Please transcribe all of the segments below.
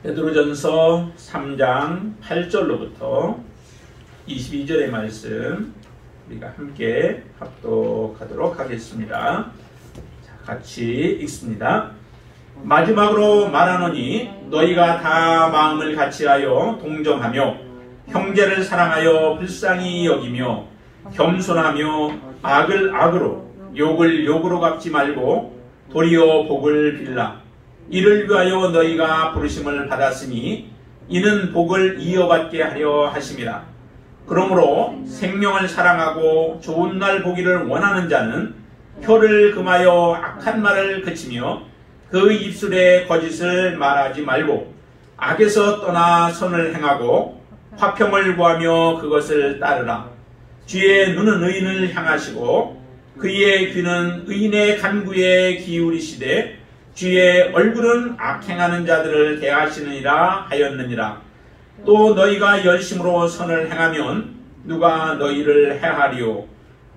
베드로전서 3장 8절로부터 22절의 말씀 우리가 함께 합독하도록 하겠습니다. 자, 같이 읽습니다. 마지막으로 말하노니 너희가 다 마음을 같이하여 동정하며 형제를 사랑하여 불쌍히 여기며 겸손하며 악을 악으로 욕을 욕으로 갚지 말고 도리어 복을 빌라. 이를 위하여 너희가 부르심을 받았으니 이는 복을 이어받게 하려 하심이라. 그러므로 생명을 사랑하고 좋은 날 보기를 원하는 자는 혀를 금하여 악한 말을 그치며 그 입술에 거짓을 말하지 말고 악에서 떠나 선을 행하고 화평을 구하며 그것을 따르라. 주의 눈은 의인을 향하시고 그의 귀는 의인의 간구에 기울이시되 주의 얼굴은 악행하는 자들을 대하시느니라 하였느니라. 또 너희가 열심으로 선을 행하면 누가 너희를 해하리요.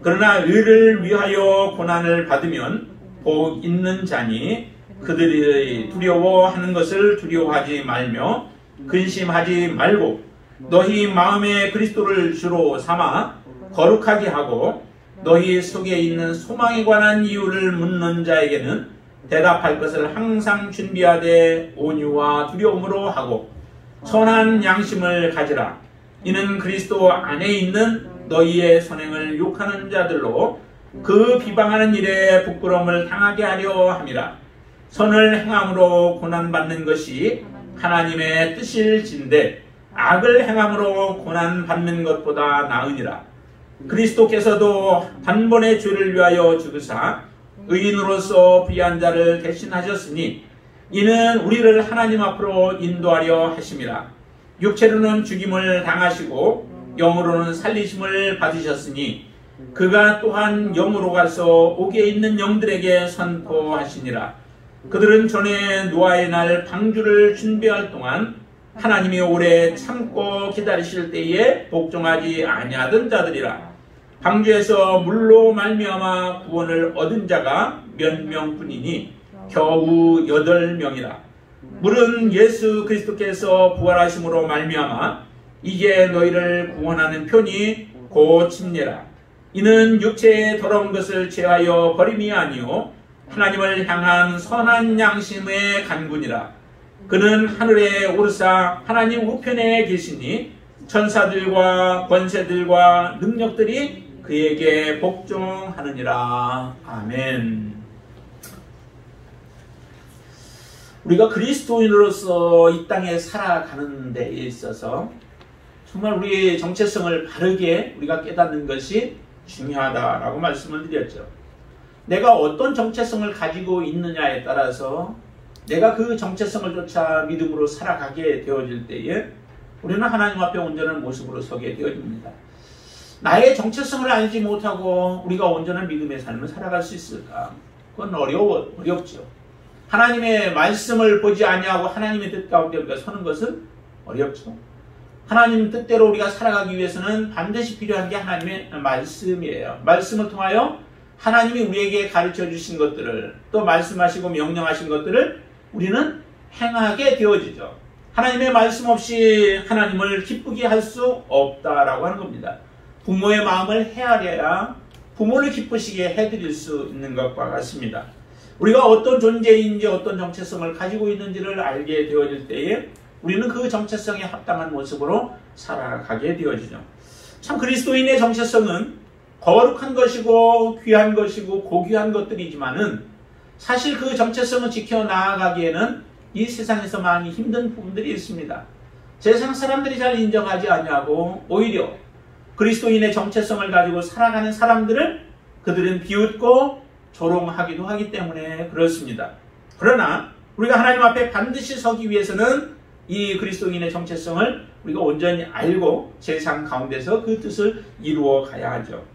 그러나 의를 위하여 고난을 받으면 복 있는 자니 그들이 두려워하는 것을 두려워하지 말며 근심하지 말고 너희 마음에 그리스도를 주로 삼아 거룩하게 하고 너희 속에 있는 소망에 관한 이유를 묻는 자에게는 대답할 것을 항상 준비하되 온유와 두려움으로 하고 선한 양심을 가지라. 이는 그리스도 안에 있는 너희의 선행을 욕하는 자들로 그 비방하는 일에 부끄러움을 당하게 하려 함이라. 선을 행함으로 고난받는 것이 하나님의 뜻일진데 악을 행함으로 고난받는 것보다 나으니라. 그리스도께서도 단번에 죄를 위하여 죽으사 의인으로서 비한 자를 대신하셨으니 이는 우리를 하나님 앞으로 인도하려 하심이라. 육체로는 죽임을 당하시고 영으로는 살리심을 받으셨으니 그가 또한 영으로 가서 옥에 있는 영들에게 선포하시니라. 그들은 전에 노아의 날 방주를 준비할 동안 하나님이 오래 참고 기다리실 때에 복종하지 아니하던 자들이라. 방주에서 물로 말미암아 구원을 얻은 자가 몇 명뿐이니 겨우 8명이라. 물은 예수 그리스도께서 부활하심으로 말미암아 이제 너희를 구원하는 편이 곧 침례라. 이는 육체의 더러운 것을 제하여 버림이 아니요 하나님을 향한 선한 양심의 간구니라. 그는 하늘에 오르사 하나님 우편에 계시니 천사들과 권세들과 능력들이 그에게 복종하느니라. 아멘. 우리가 그리스도인으로서 이 땅에 살아가는 데 있어서 정말 우리의 정체성을 바르게 우리가 깨닫는 것이 중요하다라고 말씀을 드렸죠. 내가 어떤 정체성을 가지고 있느냐에 따라서 내가 그 정체성을 쫓아 믿음으로 살아가게 되어질 때에 우리는 하나님 앞에 온전한 모습으로 서게 되어집니다. 나의 정체성을 알지 못하고 우리가 온전한 믿음의 삶을 살아갈 수 있을까? 그건 어렵죠. 하나님의 말씀을 보지 아니하고 하나님의 뜻 가운데 우리가 서는 것은 어렵죠. 하나님 뜻대로 우리가 살아가기 위해서는 반드시 필요한 게 하나님의 말씀이에요. 말씀을 통하여 하나님이 우리에게 가르쳐 주신 것들을 또 말씀하시고 명령하신 것들을 우리는 행하게 되어지죠. 하나님의 말씀 없이 하나님을 기쁘게 할 수 없다라고 하는 겁니다. 부모의 마음을 헤아려야 부모를 기쁘시게 해드릴 수 있는 것과 같습니다. 우리가 어떤 존재인지 어떤 정체성을 가지고 있는지를 알게 되어질 때에 우리는 그 정체성에 합당한 모습으로 살아가게 되어지죠. 참 그리스도인의 정체성은 거룩한 것이고 귀한 것이고 고귀한 것들이지만은 사실 그 정체성을 지켜나가기에는 이 세상에서 많이 힘든 부분들이 있습니다. 세상 사람들이 잘 인정하지 않냐고 오히려 그리스도인의 정체성을 가지고 살아가는 사람들을 그들은 비웃고 조롱하기도 하기 때문에 그렇습니다. 그러나 우리가 하나님 앞에 반드시 서기 위해서는 이 그리스도인의 정체성을 우리가 온전히 알고 세상 가운데서 그 뜻을 이루어 가야 하죠.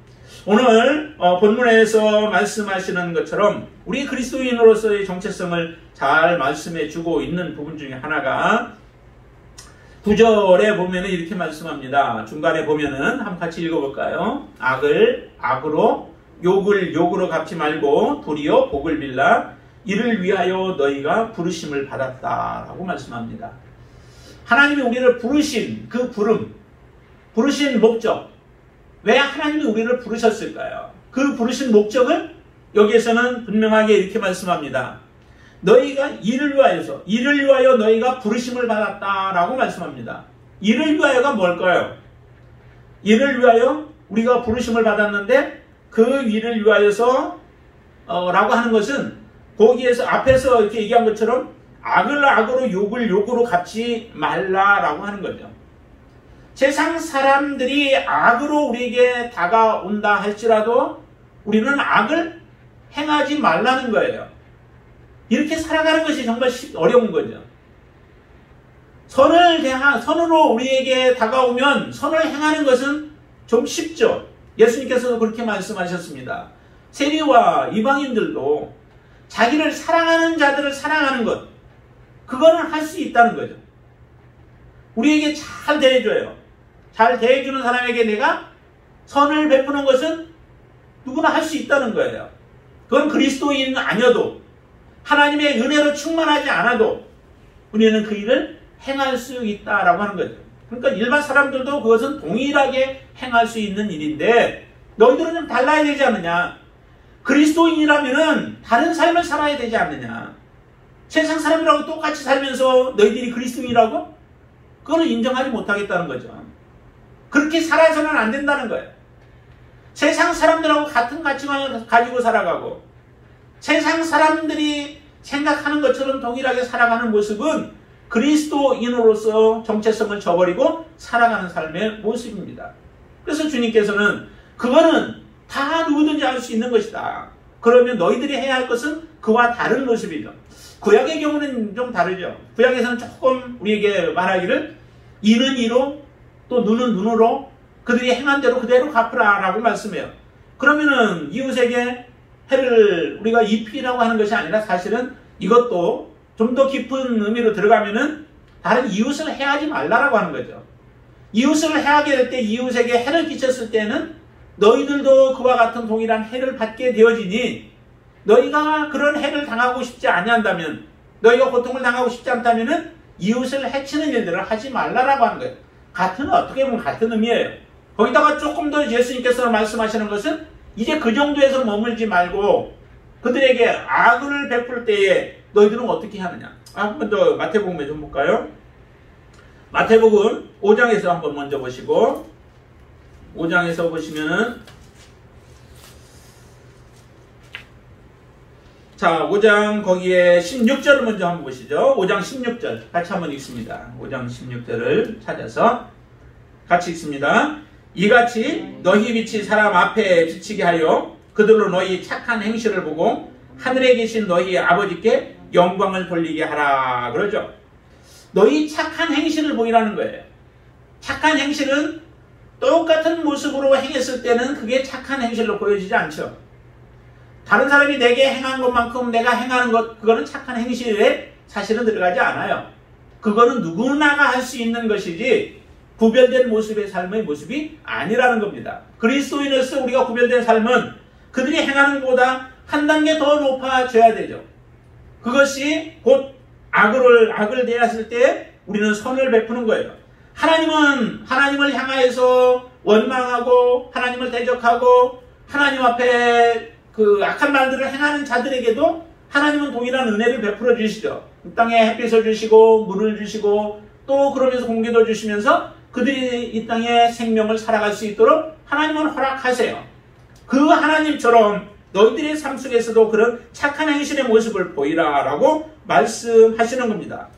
오늘 본문에서 말씀하시는 것처럼 우리 그리스도인으로서의 정체성을 잘 말씀해 주고 있는 부분 중에 하나가 9절에 보면은 이렇게 말씀합니다. 중간에 보면은 한번 같이 읽어볼까요? 악을 악으로 욕을 욕으로 갚지 말고 도리어 복을 빌라. 이를 위하여 너희가 부르심을 받았다라고 말씀합니다. 하나님이 우리를 부르신 그 부르신 목적, 왜 하나님이 우리를 부르셨을까요? 그 부르신 목적을 여기에서는 분명하게 이렇게 말씀합니다. 너희가 이를 위하여 너희가 부르심을 받았다라고 말씀합니다. 이를 위하여가 뭘까요? 이를 위하여 우리가 부르심을 받았는데 그 일을 위하여서 라고 하는 것은 거기에서 앞에서 이렇게 얘기한 것처럼 악을 악으로 욕을 욕으로 갚지 말라라고 하는 거죠. 세상 사람들이 악으로 우리에게 다가온다 할지라도 우리는 악을 행하지 말라는 거예요. 이렇게 살아가는 것이 정말 어려운 거죠. 선으로 우리에게 다가오면 선을 행하는 것은 좀 쉽죠. 예수님께서도 그렇게 말씀하셨습니다. 세리와 이방인들도 자기를 사랑하는 자들을 사랑하는 것, 그거는 할 수 있다는 거죠. 우리에게 잘 대해줘요. 잘 대해주는 사람에게 내가 선을 베푸는 것은 누구나 할 수 있다는 거예요. 그건 그리스도인 아니어도 하나님의 은혜로 충만하지 않아도 우리는 그 일을 행할 수 있다라고 하는 거죠. 그러니까 일반 사람들도 그것은 동일하게 행할 수 있는 일인데 너희들은 좀 달라야 되지 않느냐. 그리스도인이라면은 다른 삶을 살아야 되지 않느냐. 세상 사람이라고 똑같이 살면서 너희들이 그리스도인이라고? 그거는 인정하지 못하겠다는 거죠. 그렇게 살아서는 안 된다는 거예요. 세상 사람들하고 같은 가치관을 가지고 살아가고 세상 사람들이 생각하는 것처럼 동일하게 살아가는 모습은 그리스도인으로서 정체성을 저버리고 살아가는 삶의 모습입니다. 그래서 주님께서는 그거는 다 누구든지 할 수 있는 것이다. 그러면 너희들이 해야 할 것은 그와 다른 모습이죠. 구약의 경우는 좀 다르죠. 구약에서는 조금 우리에게 말하기를 이는 이로 또 눈은 눈으로 그들이 행한 대로 그대로 갚으라 라고 말씀해요. 그러면은 이웃에게 해를 우리가 입히라고 하는 것이 아니라 사실은 이것도 좀 더 깊은 의미로 들어가면은 다른 이웃을 해하지 말라라고 하는 거죠. 이웃을 해하게 될 때 이웃에게 해를 끼쳤을 때는 너희들도 그와 같은 동일한 해를 받게 되어지니 너희가 그런 해를 당하고 싶지 아니한다면 너희가 고통을 당하고 싶지 않다면은 이웃을 해치는 일들을 하지 말라라고 하는 거예요. 어떻게 보면 같은 의미예요. 거기다가 조금 더 예수님께서 말씀하시는 것은 이제 그 정도에서 머물지 말고 그들에게 악을 베풀 때에 너희들은 어떻게 하느냐. 한 번 더 마태복음에 좀 볼까요? 마태복음 5장에서 한번 먼저 보시고 5장에서 보시면은 자 5장 거기에 16절을 먼저 한번 보시죠. 5장 16절 같이 한번 읽습니다. 5장 16절을 찾아서 같이 읽습니다. 이같이 너희 빛이 사람 앞에 비치게 하여 그들로 너희 착한 행실을 보고 하늘에 계신 너희 아버지께 영광을 돌리게 하라 그러죠. 너희 착한 행실을 보이라는 거예요. 착한 행실은 똑같은 모습으로 행했을 때는 그게 착한 행실로 보여지지 않죠. 다른 사람이 내게 행한 것만큼 내가 행하는 것, 그거는 착한 행실에 사실은 들어가지 않아요. 그거는 누구나가 할 수 있는 것이지 구별된 모습의 삶의 모습이 아니라는 겁니다. 그리스도인으로서 우리가 구별된 삶은 그들이 행하는 것보다 한 단계 더 높아져야 되죠. 그것이 곧 악을 대했을 때 우리는 선을 베푸는 거예요. 하나님을 향하여서 원망하고 하나님을 대적하고 하나님 앞에 그 악한 말들을 행하는 자들에게도 하나님은 동일한 은혜를 베풀어 주시죠. 이 땅에 햇빛을 주시고 물을 주시고 또 그러면서 공기도 주시면서 그들이 이 땅에 생명을 살아갈 수 있도록 하나님은 허락하세요. 그 하나님처럼 너희들의 삶 속에서도 그런 착한 행실의 모습을 보이라라고 말씀하시는 겁니다.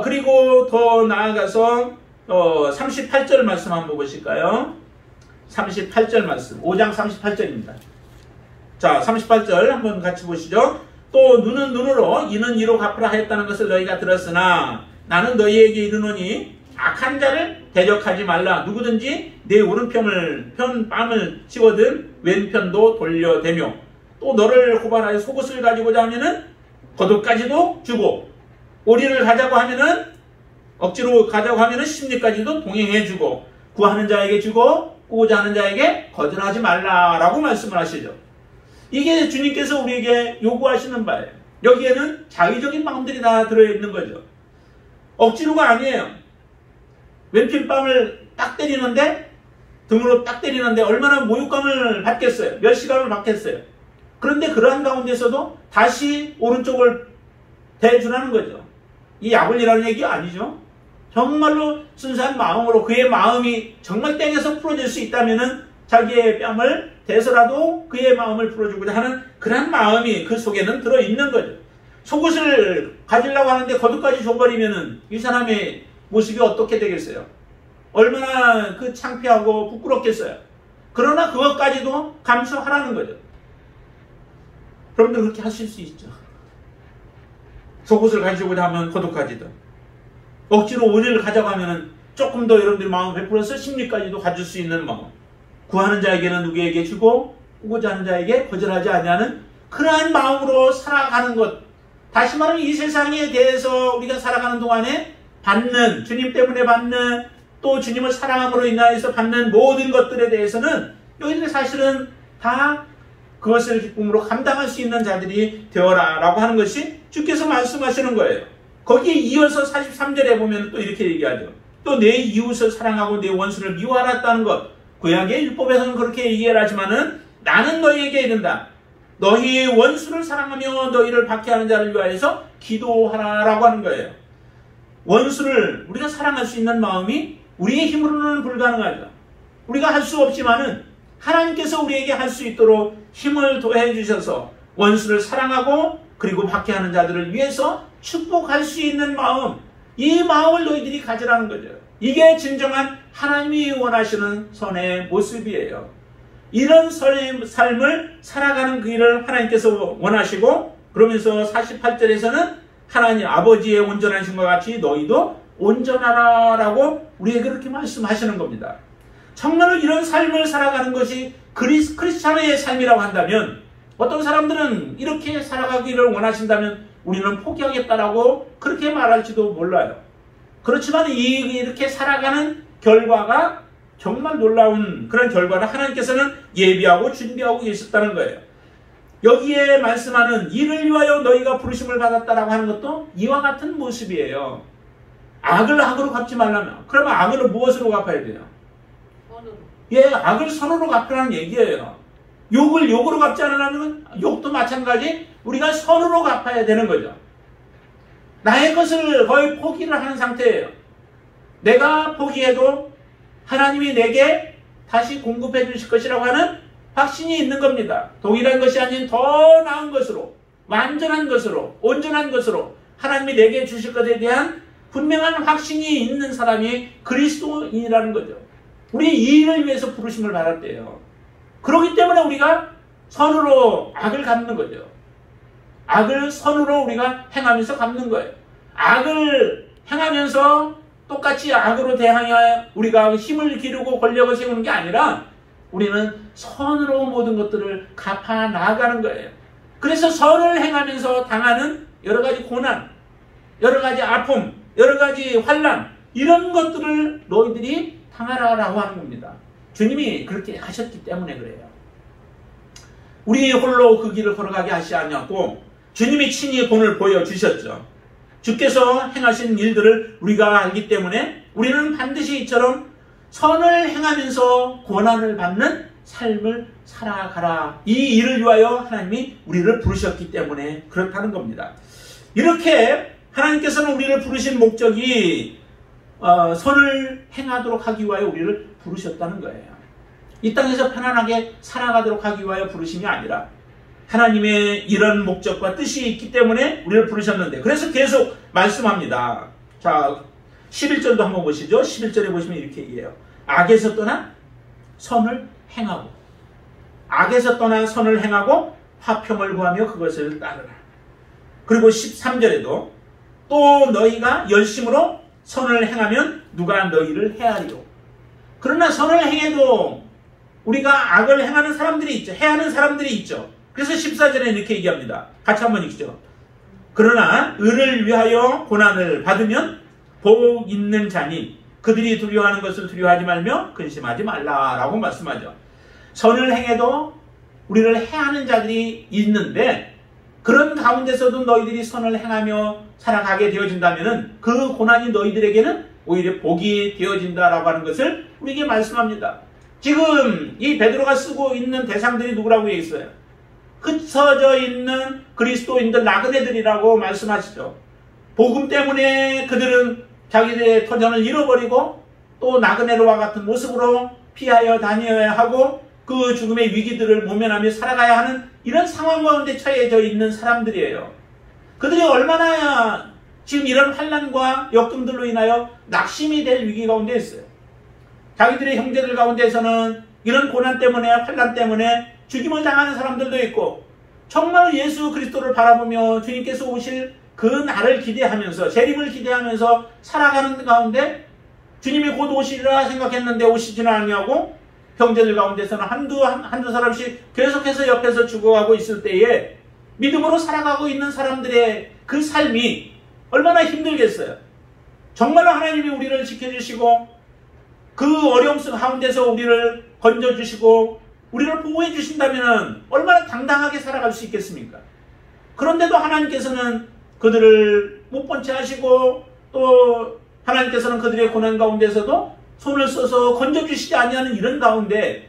그리고 더 나아가서 38절 말씀 한번 보실까요? 38절 말씀 5장 38절입니다. 자 38절 한번 같이 보시죠. 또 눈은 눈으로 이는 이로 갚으라 하였다는 것을 너희가 들었으나 나는 너희에게 이르노니 악한 자를 대적하지 말라. 누구든지 내 오른편을 뺨을 치거든 왼편도 돌려대며 또 너를 고발하여 속옷을 가지고자 하면은 겉옷까지도 주고 오리를 가자고 하면은 억지로 가자고 하면은 심리까지도 동행해 주고 구하는 자에게 주고 꾸고자 하는 자에게 거절하지 말라라고 말씀을 하시죠. 이게 주님께서 우리에게 요구하시는 바예요. 여기에는 자의적인 마음들이 다 들어있는 거죠. 억지로가 아니에요. 맨핀밤을 딱 때리는데, 등으로 딱 때리는데 얼마나 모욕감을 받겠어요. 몇 시간을 받겠어요. 그런데 그러한 가운데서도 다시 오른쪽을 대주라는 거죠. 이 약올리라는 얘기 아니죠. 정말로 순수한 마음으로 그의 마음이 정말 땡에서 풀어질 수 있다면은 자기의 뺨을 대서라도 그의 마음을 풀어주고자 하는 그런 마음이 그 속에는 들어있는 거죠. 속옷을 가지려고 하는데 겉옷까지 줘버리면은 이 사람의 모습이 어떻게 되겠어요? 얼마나 그 창피하고 부끄럽겠어요. 그러나 그것까지도 감수하라는 거죠. 여러분들 그렇게 하실 수 있죠. 속옷을 가지고자 하면 겉옷까지도. 억지로 오리를 가져가면 조금 더 여러분들 마음 베풀어서 심리까지도 가질 수 있는 마음. 구하는 자에게는 누구에게 주고 꾸고자 하는 자에게 거절하지 아니하는 그러한 마음으로 살아가는 것. 다시 말하면 이 세상에 대해서 우리가 살아가는 동안에 받는, 주님 때문에 받는, 또 주님을 사랑함으로 인하여서 받는 모든 것들에 대해서는 너희들이 사실은 다 그것을 기쁨으로 감당할 수 있는 자들이 되어라 라고 하는 것이 주께서 말씀하시는 거예요. 거기에 이어서 43절에 보면 또 이렇게 얘기하죠. 또 내 이웃을 사랑하고 내 원수를 미워하라는 것. 구약의 율법에서는 그렇게 얘기를 하지만은 나는 너희에게 이른다. 너희의 원수를 사랑하며 너희를 박해하는 자를 위하여서 기도하라라고 하는 거예요. 원수를 우리가 사랑할 수 있는 마음이 우리의 힘으로는 불가능하죠. 우리가 할 수 없지만은 하나님께서 우리에게 할 수 있도록 힘을 더해 주셔서 원수를 사랑하고 그리고 박해하는 자들을 위해서 축복할 수 있는 마음, 이 마음을 너희들이 가지라는 거죠. 이게 진정한 하나님이 원하시는 선의 모습이에요. 이런 선의 삶을 살아가는 그 일을 하나님께서 원하시고, 그러면서 48절에서는 하나님 아버지의 온전하신 것 같이 너희도 온전하라 라고 우리에게 그렇게 말씀하시는 겁니다. 정말로 이런 삶을 살아가는 것이 크리스찬의 삶이라고 한다면, 어떤 사람들은 이렇게 살아가기를 원하신다면 우리는 포기하겠다라고 그렇게 말할지도 몰라요. 그렇지만 이렇게 살아가는 결과가 정말 놀라운 그런 결과를 하나님께서는 예비하고 준비하고 계셨다는 거예요. 여기에 말씀하는 이를 위하여 너희가 부르심을 받았다라고 하는 것도 이와 같은 모습이에요. 악을 악으로 갚지 말라면, 그러면 악을 무엇으로 갚아야 돼요? 선으로. 예, 악을 선으로 갚으라는 얘기예요. 욕을 욕으로 갚지 않으려면 욕도 마찬가지 우리가 선으로 갚아야 되는 거죠. 나의 것을 거의 포기를 하는 상태예요. 내가 포기해도 하나님이 내게 다시 공급해 주실 것이라고 하는 확신이 있는 겁니다. 동일한 것이 아닌 더 나은 것으로, 완전한 것으로, 온전한 것으로 하나님이 내게 주실 것에 대한 분명한 확신이 있는 사람이 그리스도인이라는 거죠. 우리 이 일을 위해서 부르심을 받았대요. 그렇기 때문에 우리가 선으로 악을 갚는 거죠. 악을 선으로 우리가 행하면서 갚는 거예요. 악을 행하면서 똑같이 악으로 대항하여 우리가 힘을 기르고 권력을 세우는 게 아니라 우리는 선으로 모든 것들을 갚아 나아가는 거예요. 그래서 선을 행하면서 당하는 여러 가지 고난, 여러 가지 아픔, 여러 가지 환난, 이런 것들을 너희들이 당하라라고 하는 겁니다. 주님이 그렇게 하셨기 때문에 그래요. 우리 홀로 그 길을 걸어가게 하시지 않았고 주님이 친히 본을 보여주셨죠. 주께서 행하신 일들을 우리가 알기 때문에 우리는 반드시 이처럼 선을 행하면서 고난을 받는 삶을 살아가라. 이 일을 위하여 하나님이 우리를 부르셨기 때문에 그렇다는 겁니다. 이렇게 하나님께서는 우리를 부르신 목적이 선을 행하도록 하기 위하여 우리를 부르셨다는 거예요. 이 땅에서 편안하게 살아가도록 하기 위하여 부르심이 아니라 하나님의 이런 목적과 뜻이 있기 때문에 우리를 부르셨는데, 그래서 계속 말씀합니다. 자, 11절도 한번 보시죠. 11절에 보시면 이렇게 얘기해요. 악에서 떠나 선을 행하고, 악에서 떠나 선을 행하고 화평을 구하며 그것을 따르라. 그리고 13절에도 또 너희가 열심으로 선을 행하면 누가 너희를 해하리요. 그러나 선을 행해도 우리가 악을 행하는 사람들이 있죠. 해하는 사람들이 있죠. 그래서 14절에 이렇게 얘기합니다. 같이 한번 읽시죠. 그러나 의를 위하여 고난을 받으면 복 있는 자니 그들이 두려워하는 것을 두려워하지 말며 근심하지 말라라고 말씀하죠. 선을 행해도 우리를 해하는 자들이 있는데 그런 가운데서도 너희들이 선을 행하며 살아가게 되어진다면 그 고난이 너희들에게는 오히려 복이 되어진다라고 하는 것을 우리에게 말씀합니다. 지금 이 베드로가 쓰고 있는 대상들이 누구라고 되어 있어요? 흩어져 있는 그리스도인들 나그네들이라고 말씀하시죠. 복음 때문에 그들은 자기들의 터전을 잃어버리고 또 나그네로와 같은 모습으로 피하여 다녀야 하고 그 죽음의 위기들을 모면하며 살아가야 하는 이런 상황 가운데 처해져 있는 사람들이에요. 그들이 얼마나 지금 이런 환난과 역금들로 인하여 낙심이 될 위기 가운데 있어요. 자기들의 형제들 가운데서는 이런 고난 때문에 환난 때문에 죽임을 당하는 사람들도 있고 정말 예수 그리스도를 바라보며 주님께서 오실 그 날을 기대하면서 재림을 기대하면서 살아가는 가운데 주님이 곧 오시리라 생각했는데 오시지는 아니하고 형제들 가운데서는 한두 사람씩 계속해서 옆에서 죽어가고 있을 때에 믿음으로 살아가고 있는 사람들의 그 삶이 얼마나 힘들겠어요. 정말로 하나님이 우리를 지켜주시고 그 어려움 가운데서 우리를 건져주시고 우리를 보호해 주신다면 얼마나 당당하게 살아갈 수 있겠습니까? 그런데도 하나님께서는 그들을 못 본 채 하시고 또 하나님께서는 그들의 고난 가운데서도 손을 써서 건져주시지 아니하는 이런 가운데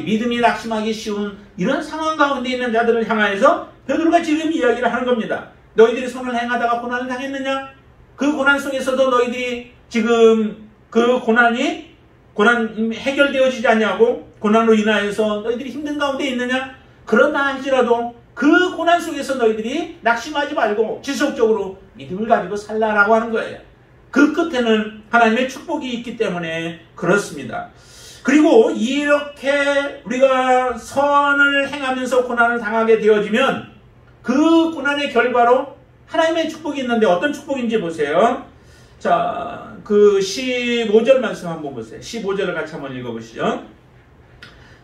믿음이 낙심하기 쉬운 이런 상황 가운데 있는 자들을 향하여서 베드로가 지금 이야기를 하는 겁니다. 너희들이 선을 행하다가 고난을 당했느냐? 그 고난 속에서도 너희들이 지금 그 고난 해결되어지지 않냐고 고난으로 인하여서 너희들이 힘든 가운데 있느냐? 그러나 할지라도 그 고난 속에서 너희들이 낙심하지 말고 지속적으로 믿음을 가지고 살라라고 하는 거예요. 그 끝에는 하나님의 축복이 있기 때문에 그렇습니다. 그리고 이렇게 우리가 선을 행하면서 고난을 당하게 되어지면 그 고난의 결과로 하나님의 축복이 있는데 어떤 축복인지 보세요. 자, 그 15절 말씀 한번 보세요. 15절을 같이 한번 읽어보시죠.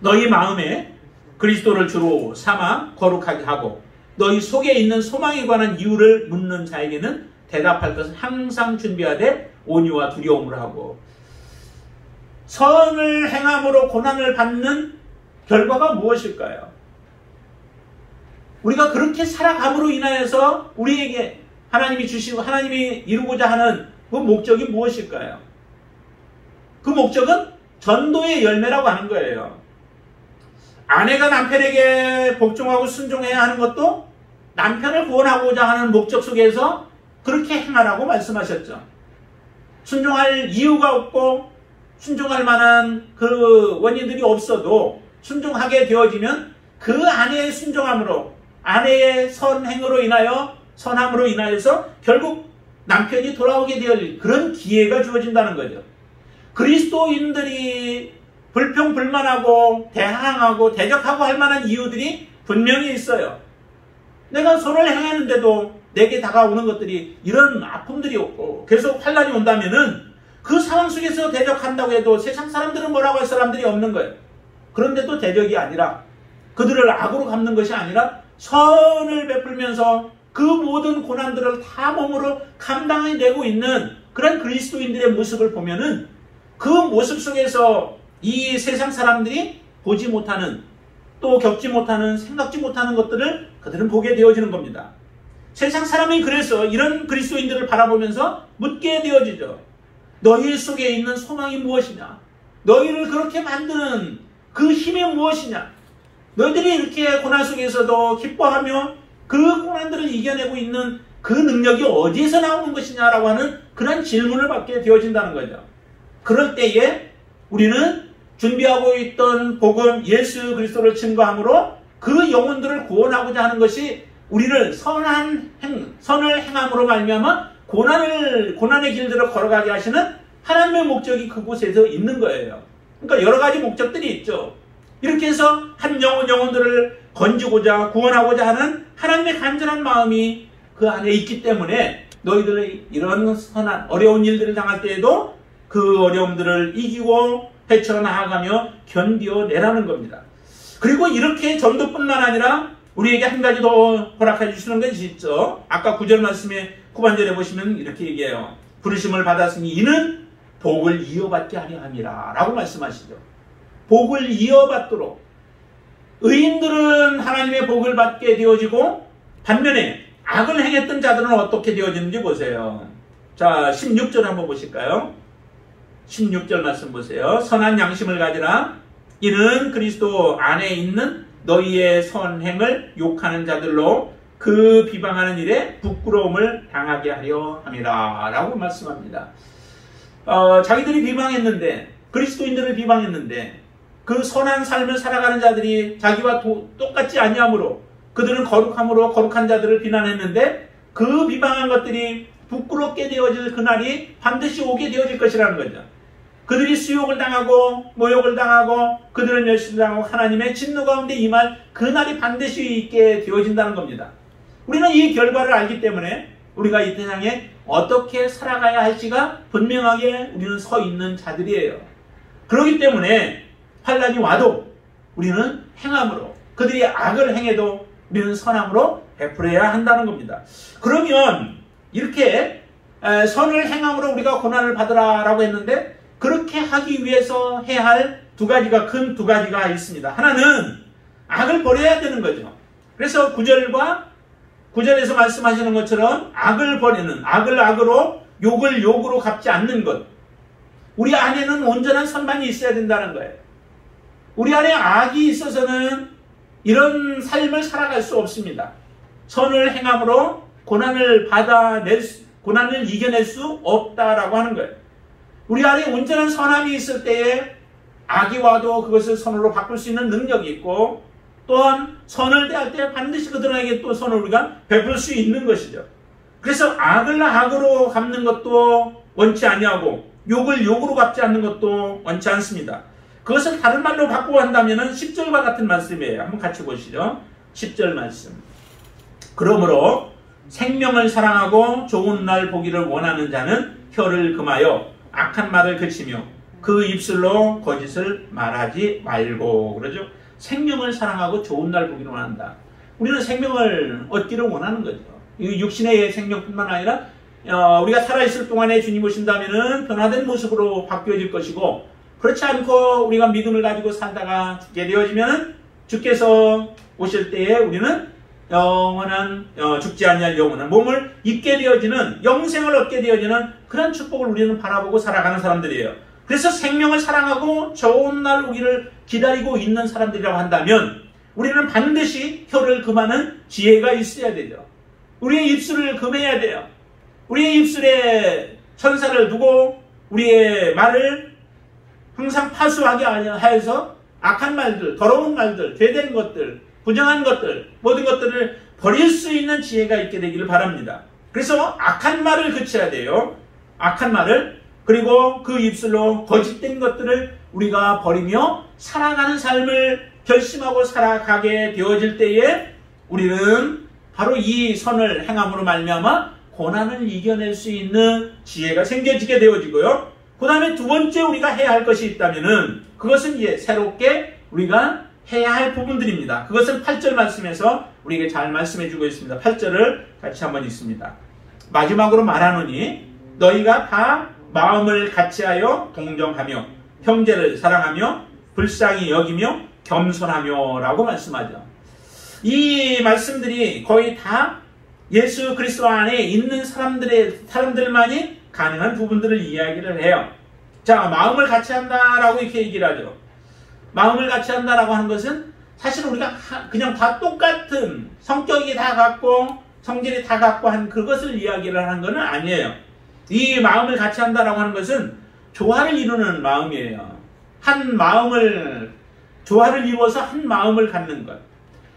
너희 마음에 그리스도를 주로 삼아 거룩하게 하고 너희 속에 있는 소망에 관한 이유를 묻는 자에게는 대답할 것을 항상 준비하되 온유와 두려움으로 하고. 선을 행함으로 고난을 받는 결과가 무엇일까요? 우리가 그렇게 살아감으로 인하여서 우리에게 하나님이 주시고 하나님이 이루고자 하는 그 목적이 무엇일까요? 그 목적은 전도의 열매라고 하는 거예요. 아내가 남편에게 복종하고 순종해야 하는 것도 남편을 구원하고자 하는 목적 속에서 그렇게 행하라고 말씀하셨죠. 순종할 이유가 없고 순종할 만한 그 원인들이 없어도 순종하게 되어지면 그 아내의 순종함으로 아내의 선행으로 인하여 선함으로 인하여서 결국 남편이 돌아오게 될 그런 기회가 주어진다는 거죠. 그리스도인들이 불평불만하고 대항하고 대적하고 할 만한 이유들이 분명히 있어요. 내가 선을 행하는데도 내게 다가오는 것들이 이런 아픔들이 없고 계속 환난이 온다면은 그 상황 속에서 대적한다고 해도 세상 사람들은 뭐라고 할 사람들이 없는 거예요. 그런데도 대적이 아니라 그들을 악으로 갚는 것이 아니라 선을 베풀면서 그 모든 고난들을 다 몸으로 감당해내고 있는 그런 그리스도인들의 모습을 보면은 그 모습 속에서 이 세상 사람들이 보지 못하는 또 겪지 못하는 생각지 못하는 것들을 그들은 보게 되어지는 겁니다. 세상 사람이 그래서 이런 그리스도인들을 바라보면서 묻게 되어지죠. 너희 속에 있는 소망이 무엇이냐? 너희를 그렇게 만드는 그 힘이 무엇이냐? 너희들이 이렇게 고난 속에서도 기뻐하며 그 고난들을 이겨내고 있는 그 능력이 어디에서 나오는 것이냐라고 하는 그런 질문을 받게 되어진다는 거죠. 그럴 때에 우리는 준비하고 있던 복음 예수 그리스도를 증거함으로 그 영혼들을 구원하고자 하는 것이 우리를 선을 행함으로 말미암아 고난의 길들을 걸어가게 하시는 하나님의 목적이 그곳에서 있는 거예요. 그러니까 여러 가지 목적들이 있죠. 이렇게 해서 한 영혼들을 건지고자 구원하고자 하는 하나님의 간절한 마음이 그 안에 있기 때문에 너희들의 이런 선한 어려운 일들을 당할 때에도 그 어려움들을 이기고 헤쳐나가며 견뎌내라는 겁니다. 그리고 이렇게 전도뿐만 아니라 우리에게 한 가지 더 허락해 주시는 것이 있죠. 아까 9절 말씀에 후반절에 보시면 이렇게 얘기해요. 부르심을 받았으니 이는 복을 이어받게 하려 함이라 라고 말씀하시죠. 복을 이어받도록 의인들은 하나님의 복을 받게 되어지고 반면에 악을 행했던 자들은 어떻게 되어지는지 보세요. 자, 16절 한번 보실까요? 16절 말씀 보세요. 선한 양심을 가지라. 이는 그리스도 안에 있는 너희의 선행을 욕하는 자들로 그 비방하는 일에 부끄러움을 당하게 하려 함이라 라고 말씀합니다. 자기들이 비방했는데, 그리스도인들을 비방했는데 그 선한 삶을 살아가는 자들이 자기와 똑같지 아니하므로 그들은 거룩함으로 거룩한 자들을 비난했는데 그 비방한 것들이 부끄럽게 되어질 그날이 반드시 오게 되어질 것이라는 거죠. 그들이 수욕을 당하고 모욕을 당하고 그들을 멸시당하고 하나님의 진노 가운데 임할 그날이 반드시 있게 되어진다는 겁니다. 우리는 이 결과를 알기 때문에 우리가 이 세상에 어떻게 살아가야 할지가 분명하게 우리는 서 있는 자들이에요. 그렇기 때문에 환난이 와도 우리는 행함으로, 그들이 악을 행해도 우리는 선함으로 베풀어야 한다는 겁니다. 그러면 이렇게 선을 행함으로 우리가 고난을 받으라라고 했는데 그렇게 하기 위해서 해야 할 큰 두 가지가 있습니다. 하나는 악을 버려야 되는 거죠. 그래서 9절에서 말씀하시는 것처럼 악을 버리는, 악을 악으로 욕을 욕으로 갚지 않는 것. 우리 안에는 온전한 선만이 있어야 된다는 거예요. 우리 안에 악이 있어서는 이런 삶을 살아갈 수 없습니다. 선을 행함으로 고난을 이겨낼 수 없다라고 하는 거예요. 우리 안에 온전한 선함이 있을 때에 악이 와도 그것을 선으로 바꿀 수 있는 능력이 있고, 또한 선을 대할 때 반드시 그들에게 또 선을 우리가 베풀 수 있는 것이죠. 그래서 악을 악으로 갚는 것도 원치 아니하고 욕을 욕으로 갚지 않는 것도 원치 않습니다. 그것을 다른 말로 바꾸고 한다면 10절과 같은 말씀이에요. 한번 같이 보시죠. 10절 말씀. 그러므로 생명을 사랑하고 좋은 날 보기를 원하는 자는 혀를 금하여 악한 말을 그치며 그 입술로 거짓을 말하지 말고. 그러죠. 생명을 사랑하고 좋은 날 보기를 원한다. 우리는 생명을 얻기를 원하는 거죠. 이 육신의 생명뿐만 아니라 우리가 살아있을 동안에 주님 오신다면 변화된 모습으로 바뀌어질 것이고, 그렇지 않고 우리가 믿음을 가지고 살다가 죽게 되어지면 주께서 오실 때에 우리는 영원한 죽지 아니할 영원한 몸을 입게 되어지는, 영생을 얻게 되어지는 그런 축복을 우리는 바라보고 살아가는 사람들이에요. 그래서 생명을 사랑하고 좋은 날 오기를 기다리고 있는 사람들이라고 한다면 우리는 반드시 혀를 금하는 지혜가 있어야 되죠. 우리의 입술을 금해야 돼요. 우리의 입술에 천사를 두고 우리의 말을 항상 파수하게 하여서 악한 말들, 더러운 말들, 죄된 것들, 부정한 것들, 모든 것들을 버릴 수 있는 지혜가 있게 되기를 바랍니다. 그래서 악한 말을 그쳐야 돼요. 악한 말을. 그리고 그 입술로 거짓된 것들을 우리가 버리며 살아가는 삶을 결심하고 살아가게 되어질 때에 우리는 바로 이 선을 행함으로 말미암아 고난을 이겨낼 수 있는 지혜가 생겨지게 되어지고요. 그 다음에 두 번째 우리가 해야 할 것이 있다면은 그것은 이제 새롭게 우리가 해야 할 부분들입니다. 그것은 8절 말씀에서 우리에게 잘 말씀해 주고 있습니다. 8절을 같이 한번 읽습니다. 마지막으로 말하노니 너희가 다 마음을 같이하여 동정하며 형제를 사랑하며 불쌍히 여기며 겸손하며 라고 말씀하죠. 이 말씀들이 거의 다 예수 그리스도 안에 있는 사람들만이 가능한 부분들을 이야기를 해요. 자, 마음을 같이 한다라고 이렇게 얘기를 하죠. 마음을 같이 한다라고 하는 것은 사실 우리가 그냥 다 똑같은 성격이 다 같고 성질이 다 같고 한 그것을 이야기를 하는 것은 아니에요. 이 마음을 같이 한다라고 하는 것은 조화를 이루는 마음이에요. 조화를 이루어서 한 마음을 갖는 것.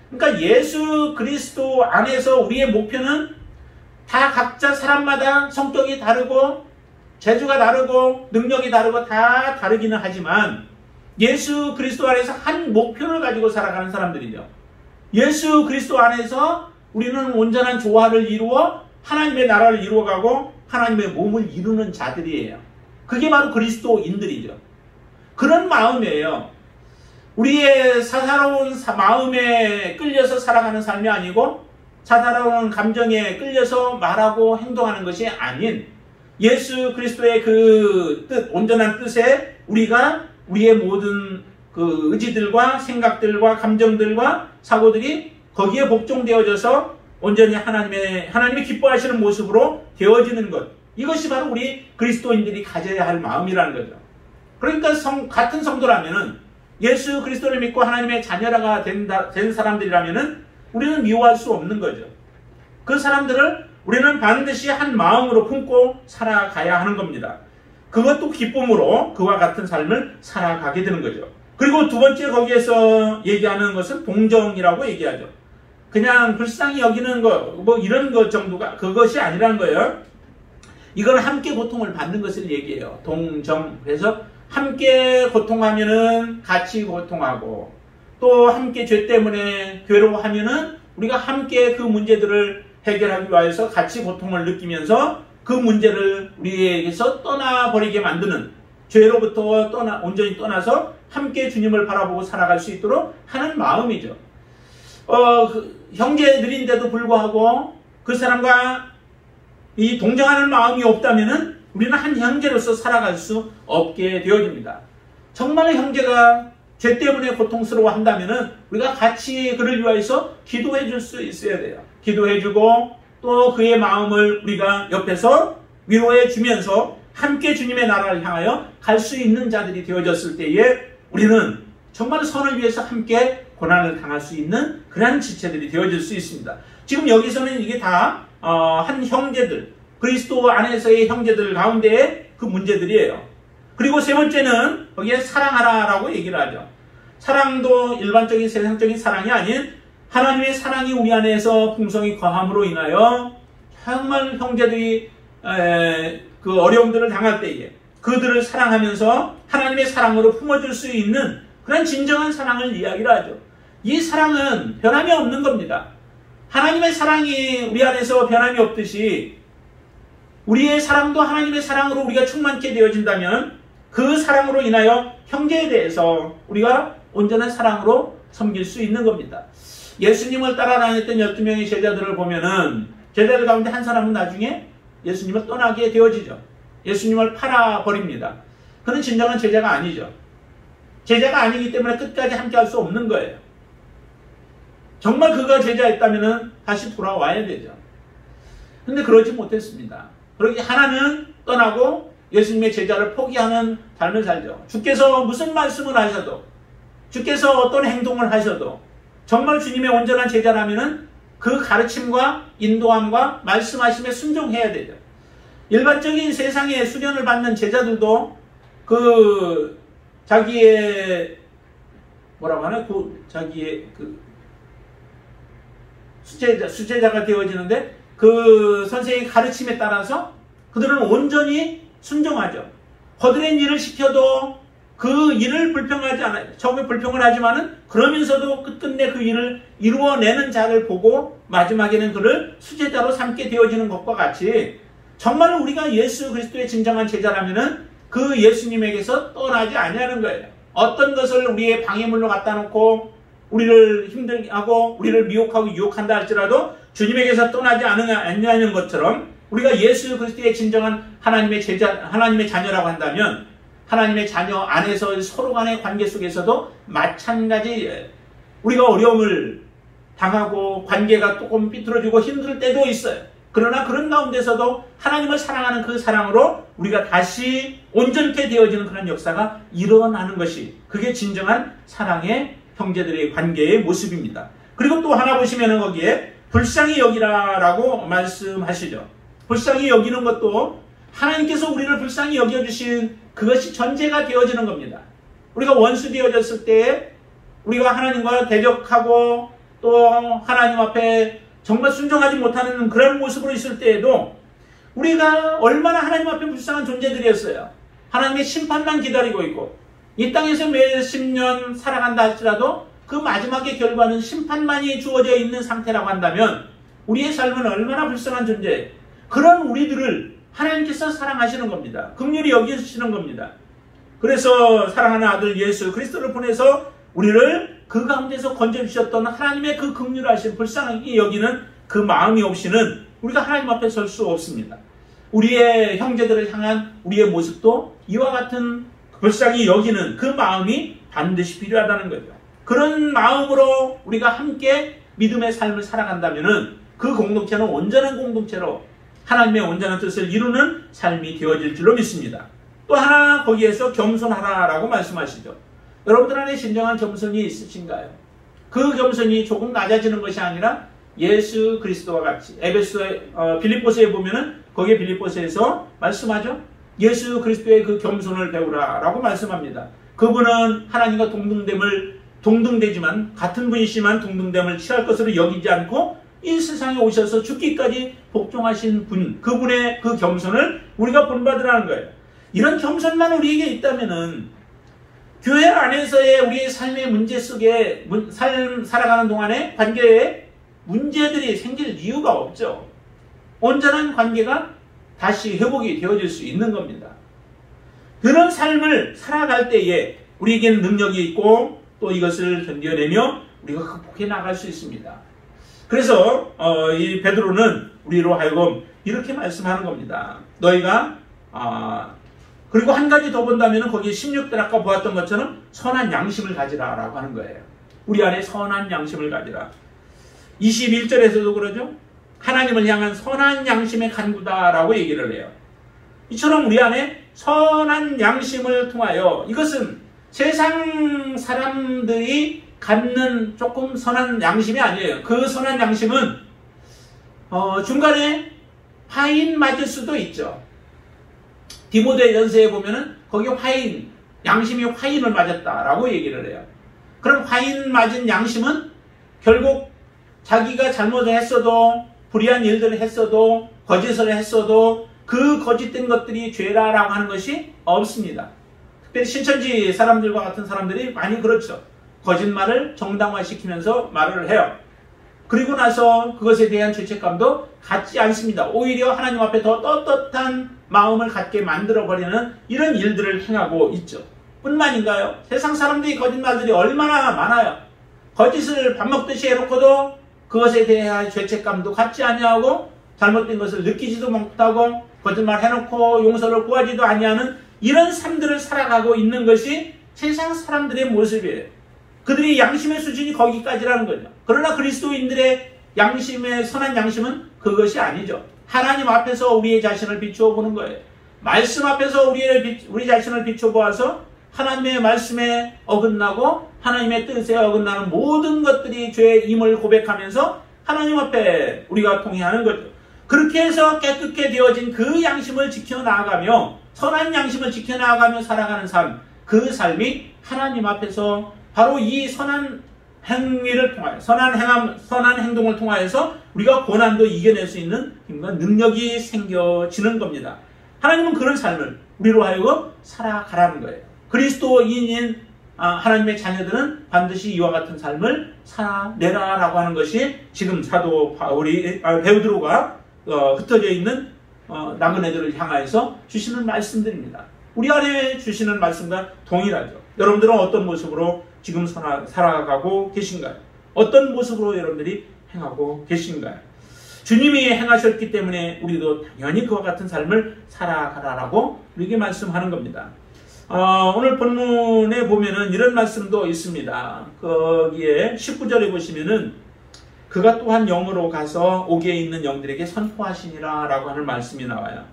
그러니까 예수 그리스도 안에서 우리의 목표는 다 각자 사람마다 성격이 다르고 재주가 다르고 능력이 다르고 다 다르기는 하지만 예수 그리스도 안에서 한 목표를 가지고 살아가는 사람들이죠. 예수 그리스도 안에서 우리는 온전한 조화를 이루어 하나님의 나라를 이루어가고 하나님의 몸을 이루는 자들이에요. 그게 바로 그리스도인들이죠. 그런 마음이에요. 우리의 사사로운 마음에 끌려서 살아가는 삶이 아니고 사사로운 감정에 끌려서 말하고 행동하는 것이 아닌 예수 그리스도의 그 뜻, 온전한 뜻에 우리가 우리의 모든 그 의지들과 생각들과 감정들과 사고들이 거기에 복종되어져서 온전히 하나님이 기뻐하시는 모습으로 되어지는 것. 이것이 바로 우리 그리스도인들이 가져야 할 마음이라는 거죠. 그러니까 같은 성도라면은 예수 그리스도를 믿고 하나님의 자녀가 된 사람들이라면은 우리는 미워할 수 없는 거죠. 그 사람들을 우리는 반드시 한 마음으로 품고 살아가야 하는 겁니다. 그것도 기쁨으로 그와 같은 삶을 살아가게 되는 거죠. 그리고 두 번째 거기에서 얘기하는 것은 동정이라고 얘기하죠. 그냥 불쌍히 여기는 거, 뭐 이런 것 정도가 그것이 아니라는 거예요. 이건 함께 고통을 받는 것을 얘기해요. 동정. 그래서 함께 고통하면은 같이 고통하고, 또 함께 죄 때문에 괴로워하면은 우리가 함께 그 문제들을 해결하기 위해서 같이 고통을 느끼면서 그 문제를 우리에게서 떠나버리게 만드는, 죄로부터 온전히 떠나서 함께 주님을 바라보고 살아갈 수 있도록 하는 마음이죠. 형제들인데도 불구하고 그 사람과 이 동정하는 마음이 없다면은 우리는 한 형제로서 살아갈 수 없게 되어집니다. 정말 형제가 죄 때문에 고통스러워 한다면은 우리가 같이 그를 위해서 기도해 줄 수 있어야 돼요. 기도해 주고 또 그의 마음을 우리가 옆에서 위로해 주면서 함께 주님의 나라를 향하여 갈 수 있는 자들이 되어졌을 때에 우리는 정말 선을 위해서 함께 고난을 당할 수 있는 그러한 지체들이 되어질 수 있습니다. 지금 여기서는 이게 다 한 형제들, 그리스도 안에서의 형제들 가운데의 그 문제들이에요. 그리고 세 번째는 거기에 사랑하라라고 얘기를 하죠. 사랑도 일반적인 세상적인 사랑이 아닌 하나님의 사랑이 우리 안에서 풍성히 거함으로 인하여 정말 형제들이 그 어려움들을 당할 때에 그들을 사랑하면서 하나님의 사랑으로 품어줄 수 있는 그런 진정한 사랑을 이야기를 하죠. 이 사랑은 변함이 없는 겁니다. 하나님의 사랑이 우리 안에서 변함이 없듯이 우리의 사랑도 하나님의 사랑으로 우리가 충만케 되어진다면 그 사랑으로 인하여 형제에 대해서 우리가 온전한 사랑으로 섬길 수 있는 겁니다. 예수님을 따라다녔던 12명의 제자들을 보면은 제자들 가운데 한 사람은 나중에 예수님을 떠나게 되어지죠. 예수님을 팔아버립니다. 그는 진정한 제자가 아니죠. 제자가 아니기 때문에 끝까지 함께 할 수 없는 거예요. 정말 그가 제자였다면 다시 돌아와야 되죠. 근데 그러지 못했습니다. 그러기 하나는 떠나고 예수님의 제자를 포기하는 삶을 살죠. 주께서 무슨 말씀을 하셔도, 주께서 어떤 행동을 하셔도 정말 주님의 온전한 제자라면 그 가르침과 인도함과 말씀하심에 순종해야 되죠. 일반적인 세상에 수련을 받는 제자들도 그 자기의 뭐라고 하나? 자기의 수제자가 되어지는데 그 선생의 가르침에 따라서 그들은 온전히 순종하죠. 거드렛 일을 시켜도 그 일을 불평하지 않아요. 처음에 불평을 하지만은 그러면서도 끝끝내 그 일을 이루어내는 자를 보고 마지막에는 그를 수제자로 삼게 되어지는 것과 같이 정말 우리가 예수 그리스도의 진정한 제자라면은 그 예수님에게서 떠나지 아니하는 거예요. 어떤 것을 우리의 방해물로 갖다 놓고 우리를 힘들게 하고 우리를 미혹하고 유혹한다 할지라도 주님에게서 떠나지 않냐는 것처럼 우리가 예수 그리스도의 진정한 하나님의 자녀라고 한다면 하나님의 자녀 안에서 서로 간의 관계 속에서도 마찬가지 우리가 어려움을 당하고 관계가 조금 삐뚤어지고 힘들 때도 있어요. 그러나 그런 가운데서도 하나님을 사랑하는 그 사랑으로 우리가 다시 온전케 되어지는 그런 역사가 일어나는 것이 그게 진정한 사랑의 형제들의 관계의 모습입니다. 그리고 또 하나 보시면 거기에 불쌍히 여기라라고 말씀하시죠. 불쌍히 여기는 것도 하나님께서 우리를 불쌍히 여겨주신 그것이 전제가 되어지는 겁니다. 우리가 원수 되어졌을 때 우리가 하나님과 대적하고 또 하나님 앞에 정말 순종하지 못하는 그런 모습으로 있을 때에도 우리가 얼마나 하나님 앞에 불쌍한 존재들이었어요. 하나님의 심판만 기다리고 있고 이 땅에서 몇십 년 살아간다 할지라도 그 마지막의 결과는 심판만이 주어져 있는 상태라고 한다면 우리의 삶은 얼마나 불쌍한 존재, 그런 우리들을 하나님께서 사랑하시는 겁니다. 긍휼히 여기시는 겁니다. 그래서 사랑하는 아들 예수 그리스도를 보내서 우리를 그 가운데서 건져주셨던 하나님의 그 긍휼하신 불쌍히 여기는 그 마음이 없이는 우리가 하나님 앞에 설 수 없습니다. 우리의 형제들을 향한 우리의 모습도 이와 같은 불쌍히 여기는 그 마음이 반드시 필요하다는 거죠. 그런 마음으로 우리가 함께 믿음의 삶을 살아간다면 그 공동체는 온전한 공동체로 하나님의 온전한 뜻을 이루는 삶이 되어질 줄로 믿습니다. 또 하나 거기에서 겸손하라라고 말씀하시죠. 여러분들 안에 진정한 겸손이 있으신가요? 그 겸손이 조금 낮아지는 것이 아니라 예수 그리스도와 같이 빌립보서에 보면은 거기에 빌립보서에서 말씀하죠. 예수 그리스도의 그 겸손을 배우라라고 말씀합니다. 그분은 하나님과 동등되지만 같은 분이시만 동등됨을 취할 것으로 여기지 않고 이 세상에 오셔서 죽기까지 복종하신 분, 그분의 그 겸손을 우리가 본받으라는 거예요. 이런 겸손만 우리에게 있다면은 교회 안에서의 우리의 삶의 문제 속에 살아가는 동안에 관계에 문제들이 생길 이유가 없죠. 온전한 관계가 다시 회복이 되어질 수 있는 겁니다. 그런 삶을 살아갈 때에 우리에게는 능력이 있고 또 이것을 견뎌내며 우리가 극복해 나갈 수 있습니다. 그래서 이 베드로는 우리로 하여금 이렇게 말씀하는 겁니다. 너희가 그리고 한 가지 더 본다면 거기 16절 아까 보았던 것처럼 선한 양심을 가지라라고 하는 거예요. 우리 안에 선한 양심을 가지라. 21절에서도 그러죠. 하나님을 향한 선한 양심의 간구다라고 얘기를 해요. 이처럼 우리 안에 선한 양심을 통하여, 이것은 세상 사람들이 갖는 조금 선한 양심이 아니에요. 그 선한 양심은 중간에 화인 맞을 수도 있죠. 디모데 전서에 보면은 거기 양심이 화인을 맞았다라고 얘기를 해요. 그럼 화인 맞은 양심은 결국 자기가 잘못을 했어도, 불의한 일들을 했어도, 거짓을 했어도 그 거짓된 것들이 죄라라고 하는 것이 없습니다. 특별히 신천지 사람들과 같은 사람들이 많이 그렇죠. 거짓말을 정당화시키면서 말을 해요. 그리고 나서 그것에 대한 죄책감도 갖지 않습니다. 오히려 하나님 앞에 더 떳떳한 마음을 갖게 만들어버리는 이런 일들을 행하고 있죠. 뿐만인가요? 세상 사람들이 거짓말들이 얼마나 많아요. 거짓을 밥 먹듯이 해놓고도 그것에 대한 죄책감도 갖지 아니하고 잘못된 것을 느끼지도 못하고 거짓말 해놓고 용서를 구하지도 아니하는 이런 삶들을 살아가고 있는 것이 세상 사람들의 모습이에요. 그들의 양심의 수준이 거기까지라는 거죠. 그러나 그리스도인들의 양심의 선한 양심은 그것이 아니죠. 하나님 앞에서 우리의 자신을 비추어 보는 거예요. 말씀 앞에서 우리 자신을 비추어 보아서 하나님의 말씀에 어긋나고 하나님의 뜻에 어긋나는 모든 것들이 죄임을 고백하면서 하나님 앞에 우리가 통회하는 거죠. 그렇게 해서 깨끗게 되어진 그 양심을 지켜나가며 선한 양심을 지켜나가며 살아가는 삶, 그 삶이 하나님 앞에서 바로 이 선한 행위를 통하여 선한 행동을 통하여서 우리가 고난도 이겨낼 수 있는 힘과 능력이 생겨지는 겁니다. 하나님은 그런 삶을 우리로 하여금 살아가라는 거예요. 그리스도인인 하나님의 자녀들은 반드시 이와 같은 삶을 살아내라라고 하는 것이 지금 사도 베드로가 흩어져 있는 나그네들을 향하여서 주시는 말씀들입니다. 우리 안에 주시는 말씀과 동일하죠. 여러분들은 어떤 모습으로 지금 살아가고 계신가요? 어떤 모습으로 여러분들이 행하고 계신가요? 주님이 행하셨기 때문에 우리도 당연히 그와 같은 삶을 살아가라라고 우리에게 말씀하는 겁니다. 오늘 본문에 보면은 이런 말씀도 있습니다. 거기에 19절에 보시면은 그가 또한 영으로 가서 옥에 있는 영들에게 선포하시니라 라고 하는 말씀이 나와요.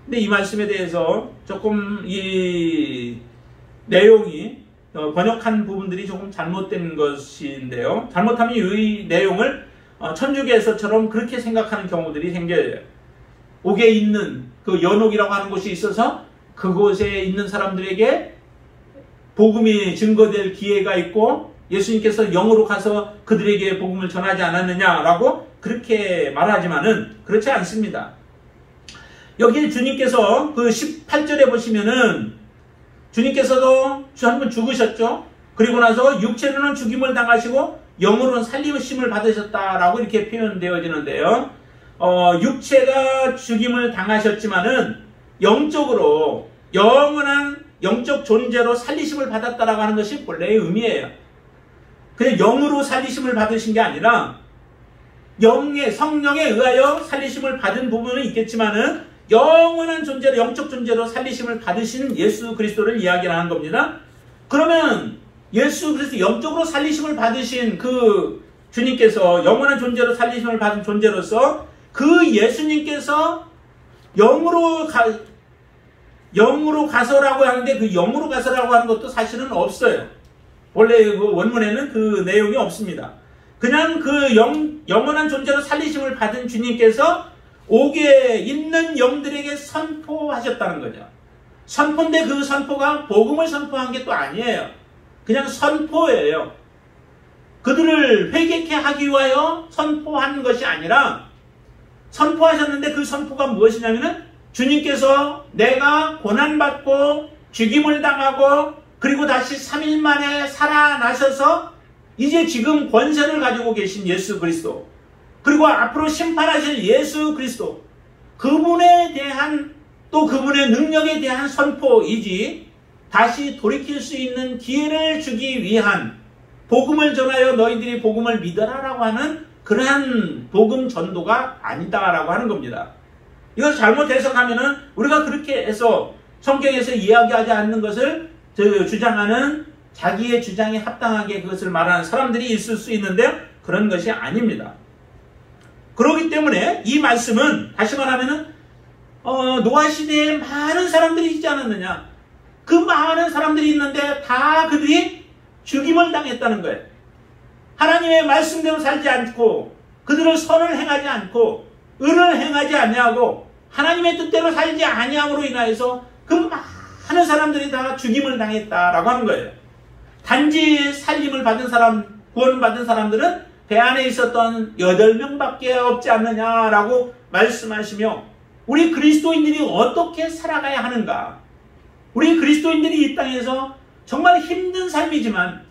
근데 이 말씀에 대해서 조금 이 내용이 번역한 부분들이 조금 잘못된 것인데요. 잘못하면 이 내용을 천주교에서처럼 그렇게 생각하는 경우들이 생겨요. 옥에 있는 그 연옥이라고 하는 곳이 있어서 그곳에 있는 사람들에게 복음이 증거될 기회가 있고 예수님께서 영으로 가서 그들에게 복음을 전하지 않았느냐라고 그렇게 말하지만은 그렇지 않습니다. 여기 주님께서 그 18절에 보시면은 주님께서도 한 번 죽으셨죠. 그리고 나서 육체로는 죽임을 당하시고 영으로는 살리심을 받으셨다라고 이렇게 표현되어지는데요. 육체가 죽임을 당하셨지만은 영적으로 영원한 영적 존재로 살리심을 받았다라고 하는 것이 본래의 의미예요. 그냥 영으로 살리심을 받으신 게 아니라 성령에 의하여 살리심을 받은 부분은 있겠지만은 영원한 존재로, 영적 존재로 살리심을 받으신 예수 그리스도를 이야기하는 겁니다. 그러면 예수 그리스도 영적으로 살리심을 받으신 그 주님께서 영원한 존재로 살리심을 받은 존재로서 그 예수님께서 영으로 가서라고 하는데 그 영으로 가서라고 하는 것도 사실은 없어요. 원래 그 원문에는 그 내용이 없습니다. 그냥 그 영원한 존재로 살리심을 받은 주님께서 옥에 있는 영들에게 선포하셨다는 거죠. 선포인데 그 선포가 복음을 선포한 게 또 아니에요. 그냥 선포예요. 그들을 회개케 하기 위하여 선포한 것이 아니라 선포하셨는데 그 선포가 무엇이냐면은 주님께서 내가 고난받고 죽임을 당하고 그리고 다시 3일 만에 살아나셔서 이제 지금 권세를 가지고 계신 예수 그리스도, 그리고 앞으로 심판하실 예수 그리스도, 그분에 대한 또 그분의 능력에 대한 선포이지 다시 돌이킬 수 있는 기회를 주기 위한 복음을 전하여 너희들이 복음을 믿어라라고 하는 그러한 복음 전도가 아니다라고 하는 겁니다. 이걸 잘못 해석하면은 우리가 그렇게 해서 성경에서 이야기하지 않는 것을 주장하는 자기의 주장에 합당하게 그것을 말하는 사람들이 있을 수 있는데 그런 것이 아닙니다. 그렇기 때문에 이 말씀은 다시 말하면은 노아 시대에 많은 사람들이 있지 않았느냐. 그 많은 사람들이 있는데 다 그들이 죽임을 당했다는 거예요. 하나님의 말씀대로 살지 않고 그들은 선을 행하지 않고 의를 행하지 아니하고 하나님의 뜻대로 살지 아니함으로 인하여서 그 많은 사람들이 다 죽임을 당했다라고 하는 거예요. 단지 살림을 받은 사람, 구원을 받은 사람들은 배 안에 있었던 8명밖에 없지 않느냐라고 말씀하시며 우리 그리스도인들이 어떻게 살아가야 하는가? 우리 그리스도인들이 이 땅에서 정말 힘든 삶이지만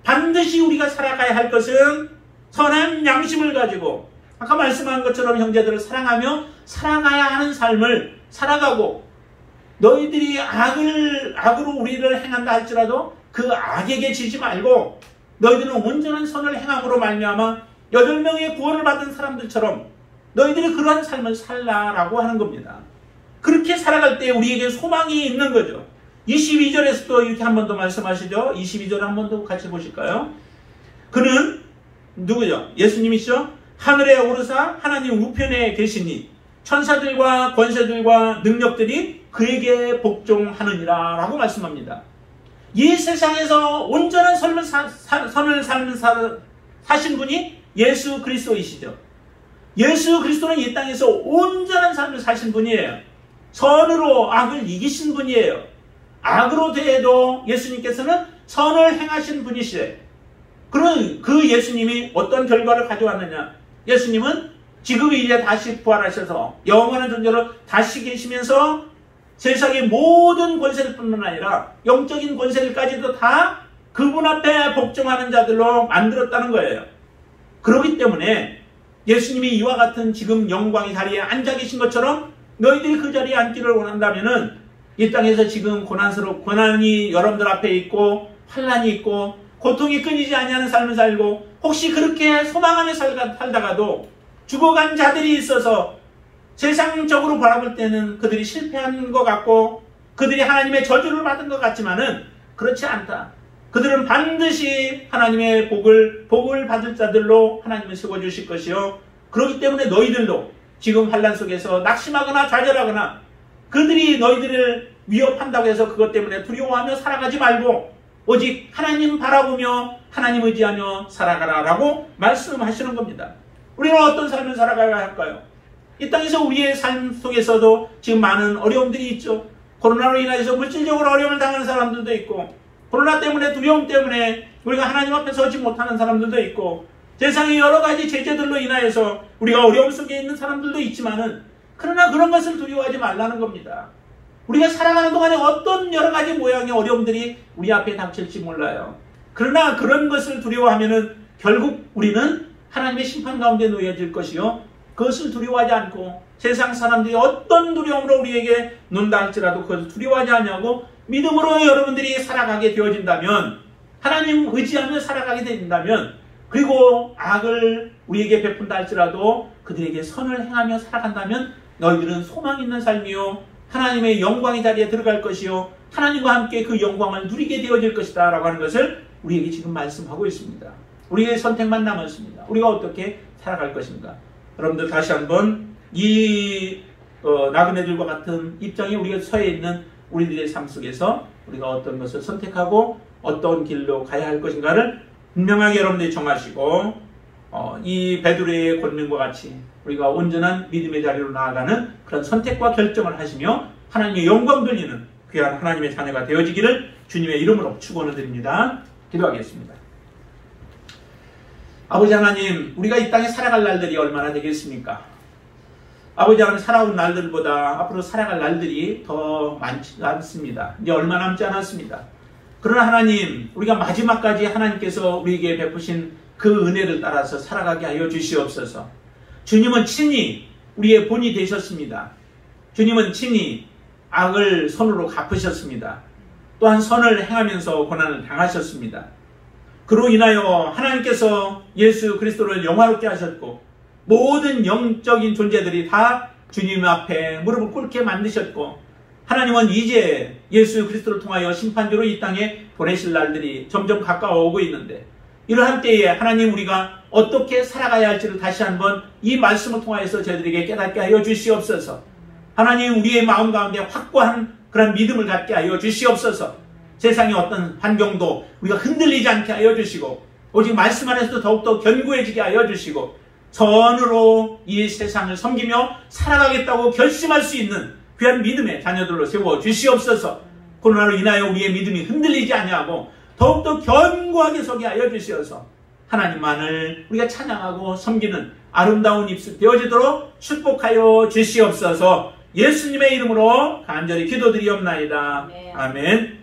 반드시 우리가 살아가야 할 것은 선한 양심을 가지고 아까 말씀한 것처럼 형제들을 사랑하며 살아가야 하는 삶을 살아가고 너희들이 악으로 우리를 행한다 할지라도 그 악에게 지지 말고 너희들은 온전한 선을 행함으로 말미암아 8명의 구원을 받은 사람들처럼 너희들이 그러한 삶을 살라라고 하는 겁니다. 그렇게 살아갈 때 우리에게 소망이 있는 거죠. 22절에서도 이렇게 한 번 더 말씀하시죠. 22절 한 번 더 같이 보실까요? 그는 누구죠? 예수님이시죠? 하늘에 오르사 하나님 우편에 계시니 천사들과 권세들과 능력들이 그에게 복종하느니라 라고 말씀합니다. 이 세상에서 온전한 선을 사신 분이 예수 그리스도이시죠. 예수 그리스도는 이 땅에서 온전한 삶을 사신 분이에요. 선으로 악을 이기신 분이에요. 악으로 대해도 예수님께서는 선을 행하신 분이시래요. 그럼 그 예수님이 어떤 결과를 가져왔느냐? 예수님은 지금 이제 다시 부활하셔서 영원한 존재로 다시 계시면서 세상의 모든 권세를 뿐만 아니라 영적인 권세들까지도 다 그분 앞에 복종하는 자들로 만들었다는 거예요. 그렇기 때문에 예수님이 이와 같은 지금 영광의 자리에 앉아 계신 것처럼 너희들이 그 자리에 앉기를 원한다면은 이 땅에서 지금 고난이 여러분들 앞에 있고 환난이 있고 고통이 끊이지 아니하는 삶을 살고 혹시 그렇게 소망하며 살다가도 죽어간 자들이 있어서 세상적으로 바라볼 때는 그들이 실패한 것 같고 그들이 하나님의 저주를 받은 것 같지만은 그렇지 않다. 그들은 반드시 하나님의 복을 받을 자들로 하나님을 세워주실 것이요. 그렇기 때문에 너희들도 지금 환난 속에서 낙심하거나 좌절하거나 그들이 너희들을 위협한다고 해서 그것 때문에 두려워하며 살아가지 말고 오직 하나님 바라보며 하나님 의지하며 살아가라라고 말씀하시는 겁니다. 우리는 어떤 삶을 살아가야 할까요? 이 땅에서 우리의 삶 속에서도 지금 많은 어려움들이 있죠. 코로나로 인해서 물질적으로 어려움을 당하는 사람들도 있고 코로나 때문에 두려움 때문에 우리가 하나님 앞에 서지 못하는 사람들도 있고 세상의 여러 가지 제재들로 인하여서 우리가 어려움 속에 있는 사람들도 있지만은 그러나 그런 것을 두려워하지 말라는 겁니다. 우리가 살아가는 동안에 어떤 여러 가지 모양의 어려움들이 우리 앞에 닥칠지 몰라요. 그러나 그런 것을 두려워하면은 결국 우리는 하나님의 심판 가운데 놓여질 것이요. 그것을 두려워하지 않고 세상 사람들이 어떤 두려움으로 우리에게 논다 할지라도 그것을 두려워하지 않냐고 믿음으로 여러분들이 살아가게 되어진다면 하나님 의지하며 살아가게 된다면 그리고 악을 우리에게 베푼다 할지라도 그들에게 선을 행하며 살아간다면 너희들은 소망 있는 삶이요 하나님의 영광의 자리에 들어갈 것이요 하나님과 함께 그 영광을 누리게 되어질 것이다 라고 하는 것을 우리에게 지금 말씀하고 있습니다. 우리의 선택만 남았습니다. 우리가 어떻게 살아갈 것인가. 여러분들 다시 한번 이 나그네들과 같은 입장에 우리가 처해 있는 우리들의 삶 속에서 우리가 어떤 것을 선택하고 어떤 길로 가야 할 것인가를 분명하게 여러분들이 정하시고 이 베드로의 권능과 같이 우리가 온전한 믿음의 자리로 나아가는 그런 선택과 결정을 하시며 하나님의 영광 돌리는 귀한 하나님의 자녀가 되어지기를 주님의 이름으로 축원을 드립니다. 기도하겠습니다. 아버지 하나님, 우리가 이 땅에 살아갈 날들이 얼마나 되겠습니까? 아버지 하나님, 살아온 날들보다 앞으로 살아갈 날들이 더 많지 않습니다. 이제 얼마 남지 않았습니다. 그러나 하나님, 우리가 마지막까지 하나님께서 우리에게 베푸신 그 은혜를 따라서 살아가게 하여 주시옵소서. 주님은 친히 우리의 본이 되셨습니다. 주님은 친히 악을 선으로 갚으셨습니다. 또한 선을 행하면서 고난을 당하셨습니다. 그로 인하여 하나님께서 예수 그리스도를 영화롭게 하셨고 모든 영적인 존재들이 다 주님 앞에 무릎을 꿇게 만드셨고 하나님은 이제 예수 그리스도를 통하여 심판주로 이 땅에 보내실 날들이 점점 가까워오고 있는데 이러한 때에 하나님 우리가 어떻게 살아가야 할지를 다시 한번 이 말씀을 통하여서 저희들에게 깨닫게 하여 주시옵소서. 하나님 우리의 마음 가운데 확고한 그런 믿음을 갖게 하여 주시옵소서. 세상의 어떤 환경도 우리가 흔들리지 않게 하여 주시고 오직 말씀 안에서도 더욱더 견고해지게 하여 주시고 전으로 이 세상을 섬기며 살아가겠다고 결심할 수 있는 귀한 믿음의 자녀들로 세워 주시옵소서. 코로나로 인하여 우리의 믿음이 흔들리지 아니하고 더욱더 견고하게 서게 하여 주시어서 하나님만을 우리가 찬양하고 섬기는 아름다운 입술 되어지도록 축복하여 주시옵소서. 예수님의 이름으로 간절히 기도드리옵나이다. 아멘.